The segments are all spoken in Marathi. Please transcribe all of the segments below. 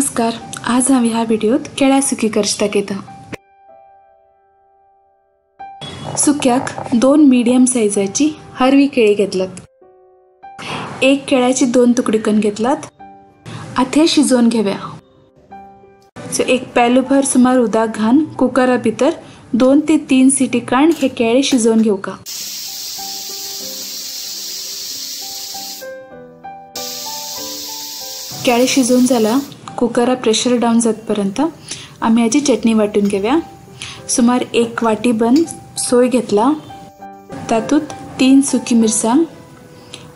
नमस्कार. आज हांव ह्या व्हिडिओत केळ्या सुकी करची दाखयता. सुक्याक 2 मीडियम सायजाची हरवी केळी घेतलात. एक केळ्याची 2 तुकडे करून घेतलात. आता हे शिजवून घेऊया. एक पेलूभर सुमार उदक घालून कुकरा भितर 2 ते 3 सिटी काढून हे केळे शिजवून घेवका. केळे शिजवून जाला कुकरा प्रेशर डाऊन जातपर्यंत आम्ही याची चटणी वाटून घेऊया. सुमार 1 वाटी बंद सोय घेतला. तातूंत 3 सुकी मिरसांग,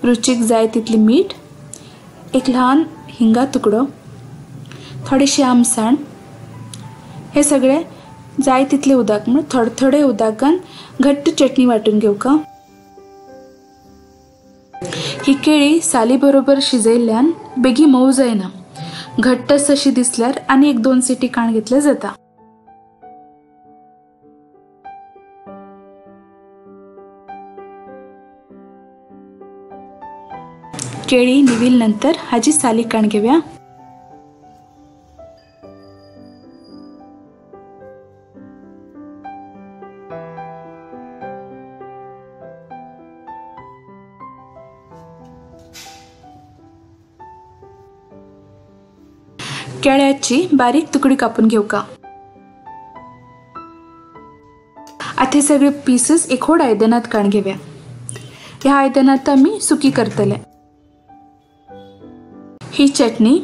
रुचीक जाय तितली मीठ, एक ल्हान हिंगा तुकडो, थोडेशे आमसाण, हे सगळे जाय तितले उदक म्हणजे थोडे थोडे उदक घालून घट्ट चटणी वाटून घेवका. ही केळी साली बरोबर शिजयल्ल्यान बेगी मऊ जायना. घट्ट अशी दिसल्यार आनी 1-2 सिटी काण घेतले जाता. केळी निविल नंतर हाजी साली काण घेऊया. केळ्याची बारीक तुकडी कापून घेवका. आता हे सगळे पीसेस एक व्हड आयदनात काढून घेऊया. ह्या आयदनात आम्ही सुकी करतले. ही चटणी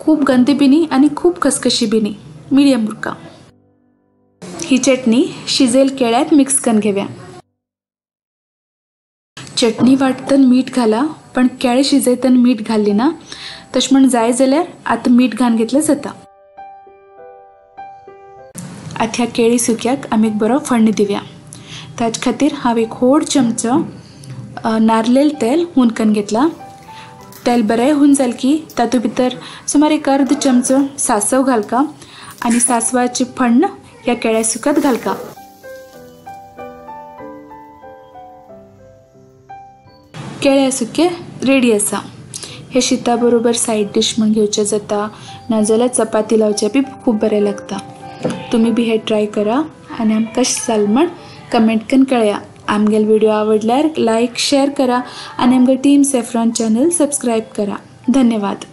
खूप गंदी बिनी आणि खूप खसखशी बिनी मीडियम उरका. ही चटणी शिजेल केळ्यात मिक्स करून घेऊया. चटणी वाटतना मीठ घाला, पण केळे शिजयतना मीठ घालली ना तश म्हण जाय जाल्यार आता मीठ घालून घेतलं जाता. आता ह्या केळी सुक्याक आमी एक बरो फण्ण दिवया. ताचे खातीर हांव एक व्हड चमचो नारळेल तेल हुन करून घेतला. तेल बरें हुन जालें की तातूंत भितर सुमार 1 अर्द चमचो सासव घालका आनी सासवाचे फण्ण ह्या केळ्या सुक्यात घालका. केळ्या सुके रेडी आसा. हे शीता बरोबर सायड डिश म्हणून घेवचे जाता, नाजाल्यार चपाती लावचे बी खूप बरें लागता. तुम्ही बी हे ट्राय करा आनी आमकां कशें जालें म्हण कमेंट करून कळया. आमगेलो व्हिडिओ आवडल्यार लायक शेअर करा आनी आमगे टीम सॅफ्रॉन चॅनल सबस्क्राईब करा. धन्यवाद.